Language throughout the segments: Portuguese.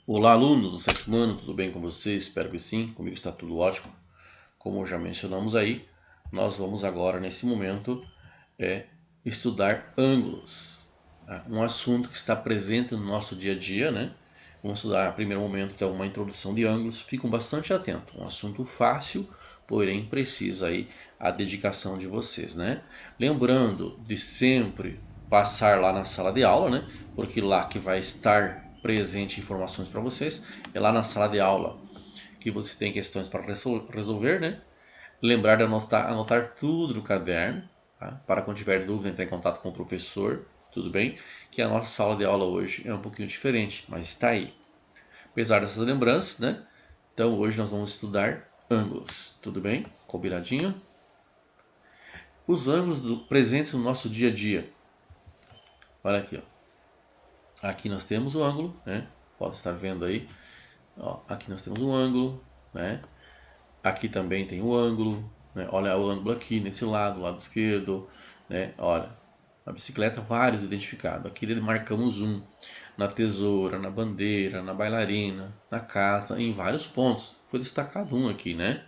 Olá, alunos do sétimo ano, tudo bem com vocês? Espero que sim, comigo está tudo ótimo. Como já mencionamos aí, nós vamos agora, nesse momento, estudar ângulos. Tá? Um assunto que está presente no nosso dia a dia, né? Vamos estudar, no primeiro momento, então, uma introdução de ângulos. Fiquem bastante atentos. Um assunto fácil, porém precisa aí a dedicação de vocês, né? Lembrando de sempre passar lá na sala de aula, né? Porque lá que vai estar presente informações para vocês. É lá na sala de aula que você tem questões para resolver, né? Lembrar de anotar tudo no caderno, tá? Para quando tiver dúvida entrar em contato com o professor, tudo bem? Que a nossa sala de aula hoje é um pouquinho diferente, mas está aí. Apesar dessas lembranças, né? Então hoje nós vamos estudar ângulos, tudo bem? Combinadinho? Os ângulos presentes no nosso dia a dia. Olha aqui, ó. Aqui nós temos o ângulo, né? Pode estar vendo aí. Ó, aqui nós temos um ângulo, né? Aqui também tem o ângulo, né? Olha o ângulo aqui nesse lado esquerdo, né? Olha, na bicicleta vários identificados. Aqui marcamos um na tesoura, na bandeira, na bailarina, na casa, em vários pontos. Foi destacado um aqui, né?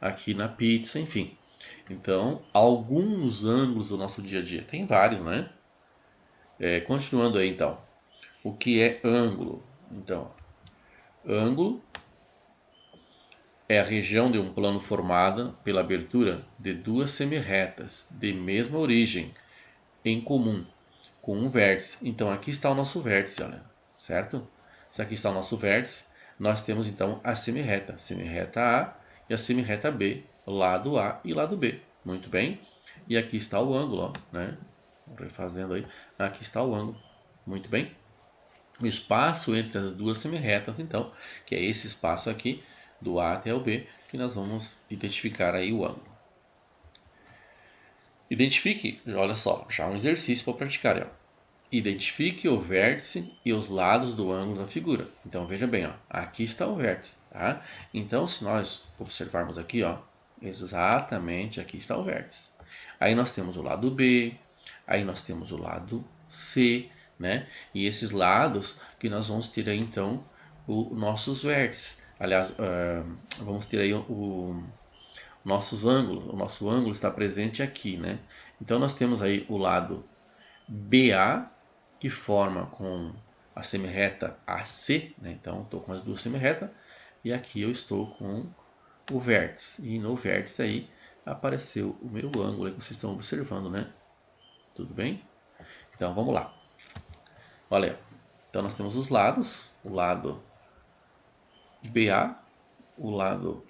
Aqui na pizza, enfim. Então, alguns ângulos do nosso dia a dia. Tem vários, né? Continuando aí, então. O que é ângulo? Então, ângulo é a região de um plano formada pela abertura de duas semirretas de mesma origem em comum, com um vértice. Então aqui está o nosso vértice, olha, certo? Se aqui está o nosso vértice, nós temos então a semirreta A e a semirreta B, lado A e lado B. Muito bem. E aqui está o ângulo, ó, né? Refazendo aí. Aqui está o ângulo. Muito bem. O espaço entre as duas semirretas, então, que é esse espaço aqui, do A até o B, que nós vamos identificar aí o ângulo. Identifique, olha só, já um exercício para praticar, ó. Identifique o vértice e os lados do ângulo da figura. Então veja bem, ó, aqui está o vértice, tá? Então se nós observarmos aqui, ó, exatamente aqui está o vértice. Aí nós temos o lado B, aí nós temos o lado C, né? E esses lados que nós vamos ter aí então os nossos vértices. Aliás, vamos ter aí o nosso ângulo está presente aqui, né? Então nós temos aí o lado BA, que forma com a semirreta AC, né? Então estou com as duas semirretas, e aqui eu estou com o vértice, e no vértice aí apareceu o meu ângulo que vocês estão observando, né? Tudo bem? Então vamos lá. Olha, então nós temos os lados, o lado BA, o lado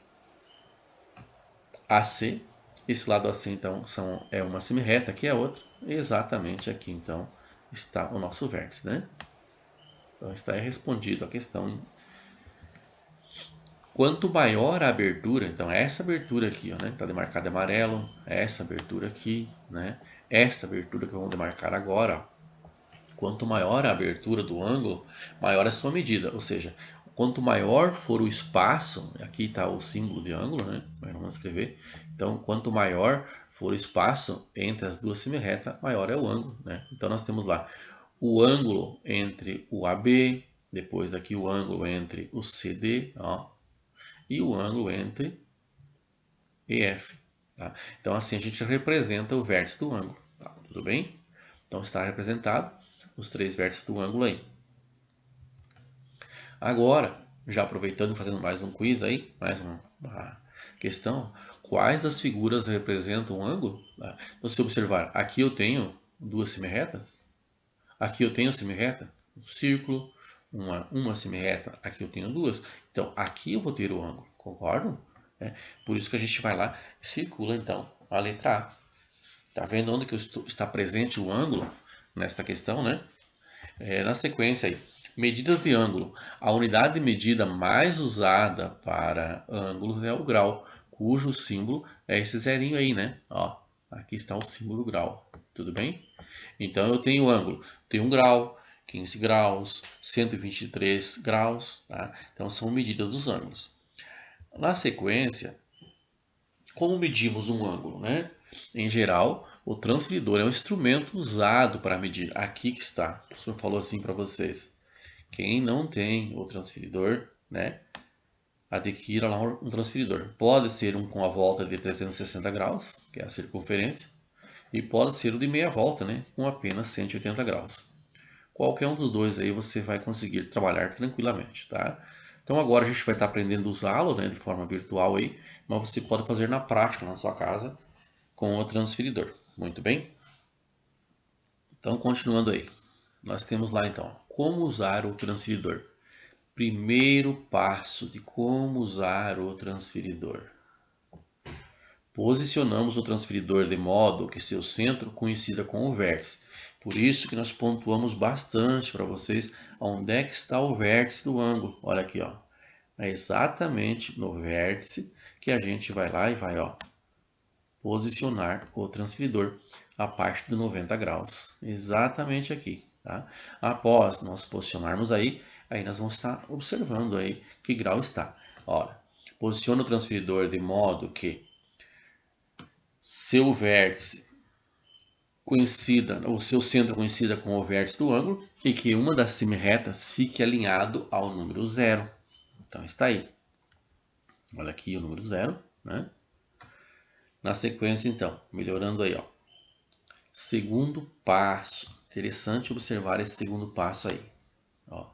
AC. Esse lado AC então é uma semirreta, aqui é outra. Exatamente aqui então está o nosso vértice, né? Então está respondido a questão. Quanto maior a abertura, então essa abertura aqui, ó, né, está demarcada de amarelo, essa abertura aqui, né, esta abertura que eu vou demarcar agora, ó, quanto maior a abertura do ângulo, maior a sua medida, ou seja, quanto maior for o espaço, aqui está o símbolo de ângulo, né, vamos escrever, então quanto maior for o espaço entre as duas semirretas, maior é o ângulo, né, então nós temos lá o ângulo entre o AB, depois aqui o ângulo entre o CD, ó, e o ângulo entre EF. Tá? Então assim a gente representa o vértice do ângulo. Tá? Tudo bem? Então está representado os três vértices do ângulo aí. Agora, já aproveitando e fazendo mais um quiz aí, mais uma questão, quais das figuras representam o ângulo? Tá? Então se observar, aqui eu tenho duas semirretas, aqui eu tenho semirreta, um círculo, uma semirreta, aqui eu tenho duas, então aqui eu vou ter o ângulo, concordam? Por isso que a gente vai lá e circula então a letra A. Tá vendo onde que está presente o ângulo nesta questão, né? Na sequência aí, medidas de ângulo. A unidade de medida mais usada para ângulos é o grau, cujo símbolo é esse zerinho aí, né? Ó, aqui está o símbolo do grau, tudo bem? Então eu tenho o ângulo, tenho 1 grau, 15 graus, 123 graus, tá? Então são medidas dos ângulos. Na sequência, como medimos um ângulo, né? Em geral, o transferidor é um instrumento usado para medir. Aqui que está. O professor falou assim para vocês, Quem não tem o transferidor, né, adquira lá um transferidor. Pode ser um com a volta de 360 graus, que é a circunferência, e pode ser o de meia volta, né, com apenas 180 graus. Qualquer um dos dois aí você vai conseguir trabalhar tranquilamente, tá? Então agora a gente vai estar aprendendo a usá-lo, né, de forma virtual aí, mas você pode fazer na prática na sua casa com o transferidor. Muito bem? Então continuando aí, nós temos lá então como usar o transferidor. Primeiro passo de como usar o transferidor. Posicionamos o transferidor de modo que seu centro coincida com o vértice. Por isso que nós pontuamos bastante para vocês onde é que está o vértice do ângulo. Olha aqui, ó. É exatamente no vértice que a gente vai lá e vai, ó, posicionar o transferidor a parte de 90 graus. Exatamente aqui, tá? Após nós posicionarmos aí nós vamos estar observando aí que grau está. Olha, posiciona o transferidor de modo que seu vértice coincida, o seu centro coincida com o vértice do ângulo e que uma das semirretas fique alinhado ao número 0. Então está aí. Olha aqui o número 0, né? Na sequência, então, melhorando aí, ó. Segundo passo. Interessante observar esse segundo passo aí. Ó,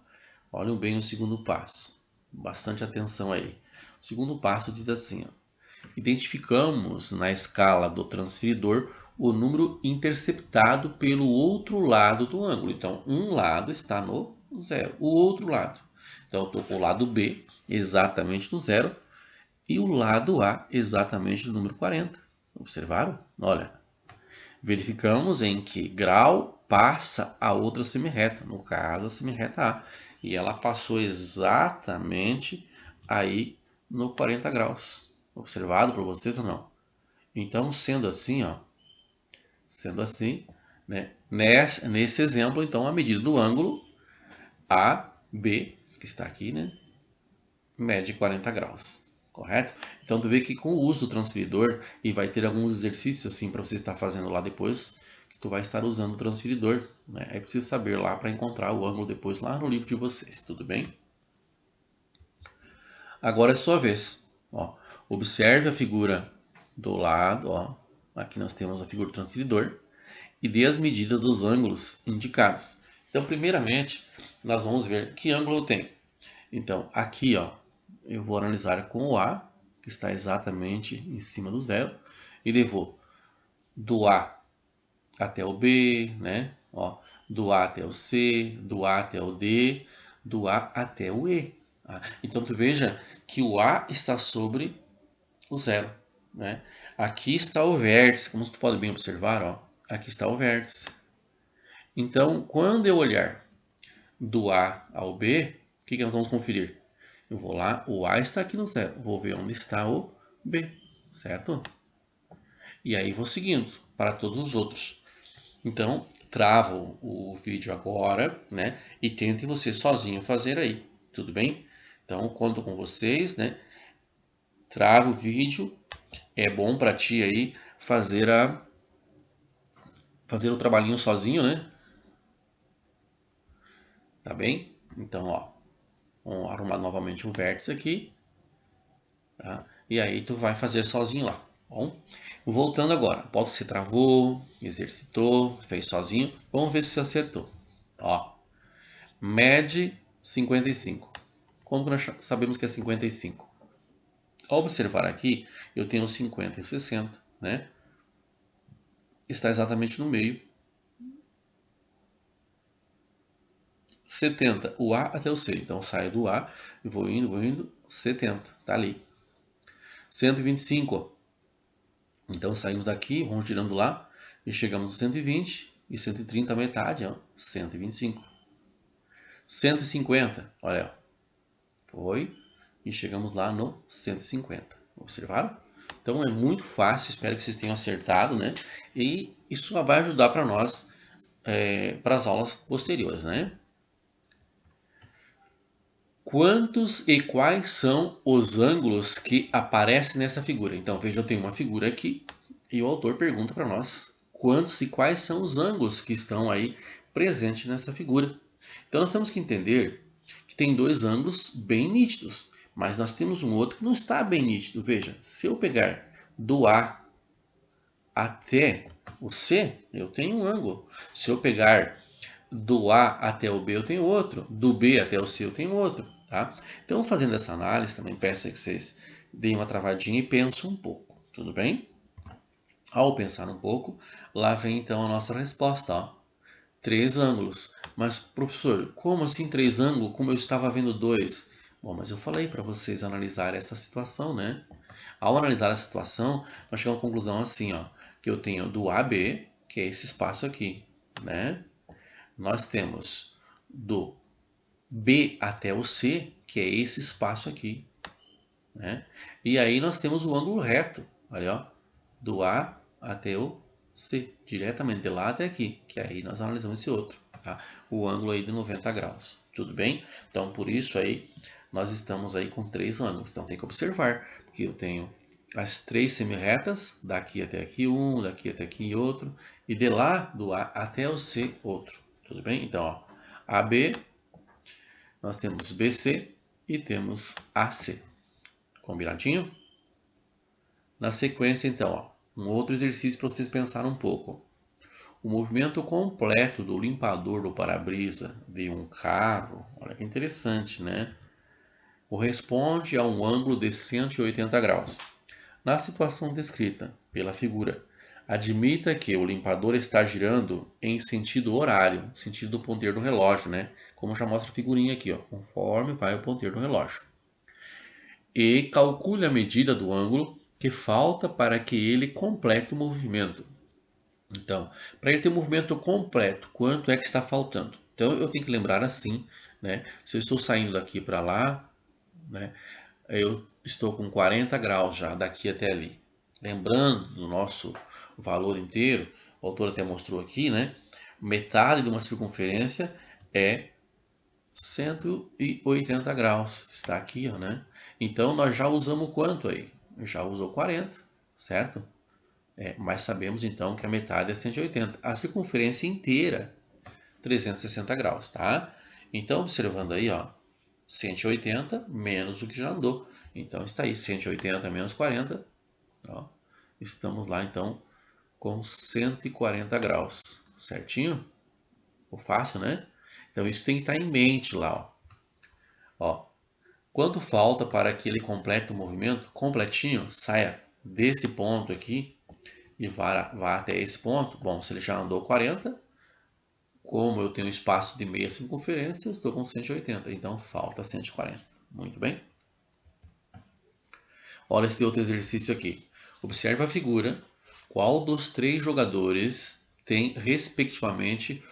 olhem bem no segundo passo. Bastante atenção aí. O segundo passo diz assim, ó. Identificamos na escala do transferidor o número interceptado pelo outro lado do ângulo. Então, um lado está no 0, o outro lado. Então, eu estou com o lado B exatamente no 0 e o lado A exatamente no número 40. Observaram? Olha, verificamos em que grau passa a outra semirreta, no caso a semirreta A, e ela passou exatamente aí no 40 graus. Observado por vocês ou não? Então, sendo assim, ó, né, nesse exemplo, então, a medida do ângulo AB, que está aqui, né, mede 40 graus, correto? Então, tu vê que com o uso do transferidor, e vai ter alguns exercícios assim para você estar fazendo lá depois, que tu vai estar usando o transferidor, né? É preciso saber lá para encontrar o ângulo depois lá no livro de vocês, tudo bem? Agora é sua vez, ó. Observe a figura do lado, ó. Aqui nós temos a figura do transferidor e dê as medidas dos ângulos indicados. Então, primeiramente, nós vamos ver que ângulo tem. Então, aqui, ó, eu vou analisar com o A, que está exatamente em cima do 0, e levou do A até o B, né? Ó, do A até o C, do A até o D, do A até o E. Tá? Então, tu veja que o A está sobre o 0, né? Aqui está o vértice, como tu pode bem observar, ó, aqui está o vértice. Então, quando eu olhar do A ao B, o que nós vamos conferir? Eu vou lá, o A está aqui no 0, vou ver onde está o B, certo? E aí vou seguindo para todos os outros. Então, travo o vídeo agora, né? E tente você sozinho fazer aí, tudo bem? Então, conto com vocês, né? Trava o vídeo. É bom para ti aí fazer o trabalhinho sozinho, né? Tá bem? Então, ó, vamos arrumar novamente o vértice aqui, tá? E aí tu vai fazer sozinho lá, bom? Voltando agora, pode ser travou, exercitou, fez sozinho. Vamos ver se você acertou. Ó, mede 55. Como que nós sabemos que é 55? Ao observar aqui, eu tenho 50 e 60, né? Está exatamente no meio. 70, o A até o C. Então, eu saio do A e vou indo, 70, tá ali. 125, ó. Então, saímos daqui, vamos tirando lá e chegamos no 120 e 130 a metade, ó, 125. 150, olha, ó, foi e chegamos lá no 150. Observaram? Então, é muito fácil, espero que vocês tenham acertado, né? E isso vai ajudar para nós, para as aulas posteriores, né? Quantos e quais são os ângulos que aparecem nessa figura? Então, veja, eu tenho uma figura aqui e o autor pergunta para nós quantos e quais são os ângulos que estão aí presentes nessa figura. Então, nós temos que entender que tem dois ângulos bem nítidos, mas nós temos um outro que não está bem nítido. Veja, se eu pegar do A até o C, eu tenho um ângulo. Se eu pegar do A até o B, eu tenho outro. Do B até o C, eu tenho outro. Tá? Então, fazendo essa análise, também peço que vocês deem uma travadinha e pensem um pouco. Tudo bem? Ao pensar um pouco, lá vem então a nossa resposta. Ó. 3 ângulos. Mas, professor, como assim 3 ângulos? Como eu estava vendo 2? Bom, mas eu falei para vocês analisar essa situação, né? Ao analisar a situação, nós chegamos à conclusão assim, ó, que eu tenho do AB, que é esse espaço aqui, né? Nós temos do B até o C, que é esse espaço aqui, né? E aí nós temos o ângulo reto, olha, ó, do A até o C, diretamente de lá até aqui, que aí nós analisamos esse outro, tá? O ângulo aí de 90 graus, tudo bem? Então, por isso aí, nós estamos aí com 3 ângulos, então tem que observar, porque eu tenho as 3 semirretas, daqui até aqui um, daqui até aqui outro, e de lá do A até o C outro, tudo bem? Então, ó, AB, nós temos BC e temos AC, combinadinho? Na sequência, então, ó, um outro exercício para vocês pensarem um pouco. O movimento completo do limpador do para-brisa de um carro, olha que interessante, né? Corresponde a um ângulo de 180 graus. Na situação descrita pela figura, admita que o limpador está girando em sentido horário, sentido do ponteiro do relógio, né? Como já mostra a figurinha aqui, ó, conforme vai o ponteiro do relógio. E calcule a medida do ângulo que falta para que ele complete o movimento. Então, para ele ter o movimento completo, quanto é que está faltando? Então, eu tenho que lembrar assim, né? Se eu estou saindo daqui para lá, né? Eu estou com 40 graus já daqui até ali. Lembrando do nosso valor inteiro, o autor até mostrou aqui, né? Metade de uma circunferência é 180 graus. Está aqui, ó, né? Então, nós já usamos quanto aí? Já usou 40, certo? Mas sabemos então que a metade é 180. A circunferência inteira, 360 graus, tá? Então, observando aí, ó, 180 menos o que já andou. Então, está aí 180 menos 40. Ó, estamos lá, então, com 140 graus, certinho? Ficou fácil, né? Então, isso tem que estar em mente lá, ó. Quanto falta para que ele complete o movimento completinho, saia desse ponto aqui e vá até esse ponto? Bom, se ele já andou 40, como eu tenho espaço de meia circunferência, eu estou com 180, então falta 140. Muito bem? Olha esse outro exercício aqui. Observe a figura. Qual dos 3 jogadores tem, respectivamente,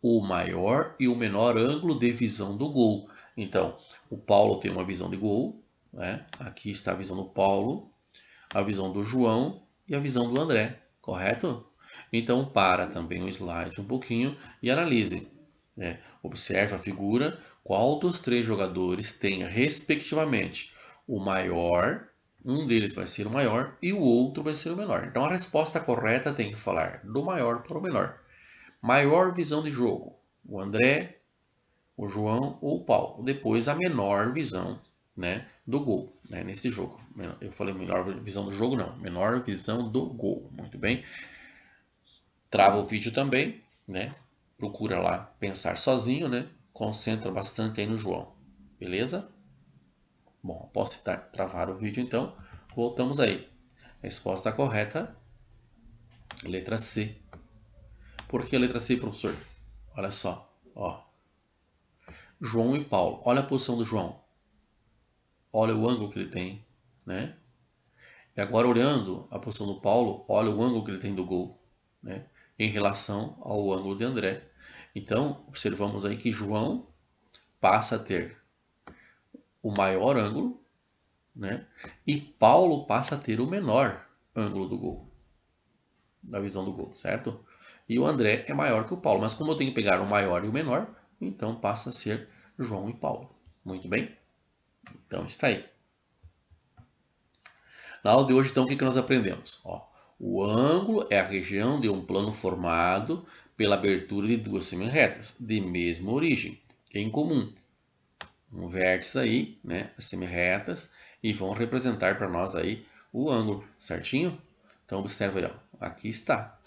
o maior e o menor ângulo de visão do gol? Então, o Paulo tem uma visão de gol, né? Aqui está a visão do Paulo, a visão do João e a visão do André, correto? Então, para também o slide um pouquinho e analise. Né? Observe a figura, qual dos 3 jogadores tem, respectivamente, o maior, um deles vai ser o maior e o outro vai ser o menor. Então, a resposta correta tem que falar do maior para o menor. Maior visão de jogo, o André, o João ou o Paulo. Depois, a menor visão, né, do gol, né, nesse jogo. Eu falei menor visão do jogo, não. Menor visão do gol. Muito bem. Trava o vídeo também, né? Procura lá pensar sozinho, né? Concentra bastante aí no João. Beleza? Bom, posso travar o vídeo então. Voltamos aí. Resposta correta, letra C. Por que a letra C, professor? Olha só, ó. João e Paulo. Olha a posição do João. Olha o ângulo que ele tem, né? E agora olhando a posição do Paulo, olha o ângulo que ele tem do gol, né? Em relação ao ângulo de André. Então, observamos aí que João passa a ter o maior ângulo, né? E Paulo passa a ter o menor ângulo do gol, da visão do gol, certo? E o André é maior que o Paulo, mas como eu tenho que pegar o maior e o menor, então passa a ser João e Paulo. Muito bem? Então está aí. Na aula de hoje, então, o que nós aprendemos? Ó, o ângulo é a região de um plano formado pela abertura de 2 semirretas de mesma origem em comum. um vértice aí, né, as semirretas, e vão representar para nós aí o ângulo, certinho? Então observa aí, ó, aqui está.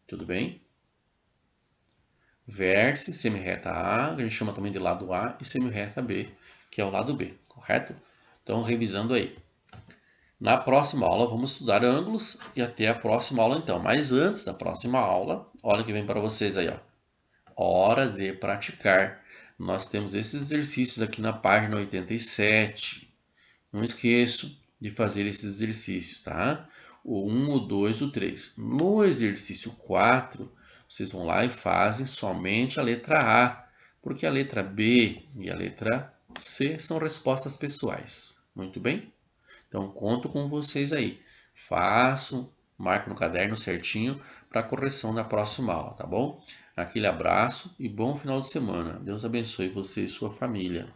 Tudo bem? Vértice, semirreta A, a gente chama também de lado A, e semirreta B, que é o lado B, correto? Então, revisando aí. Na próxima aula vamos estudar ângulos e até a próxima aula então. Mas antes da próxima aula, olha que vem para vocês aí, ó. Hora de praticar. Nós temos esses exercícios aqui na página 87. Não esqueço de fazer esses exercícios, tá? O 1, o 2, o 3. No exercício 4, vocês vão lá e fazem somente a letra A, porque a letra B e a letra C são respostas pessoais. Muito bem? Então, conto com vocês aí. Faço, marco no caderno certinho para correção na próxima aula, tá bom? Aquele abraço e bom final de semana. Deus abençoe você e sua família.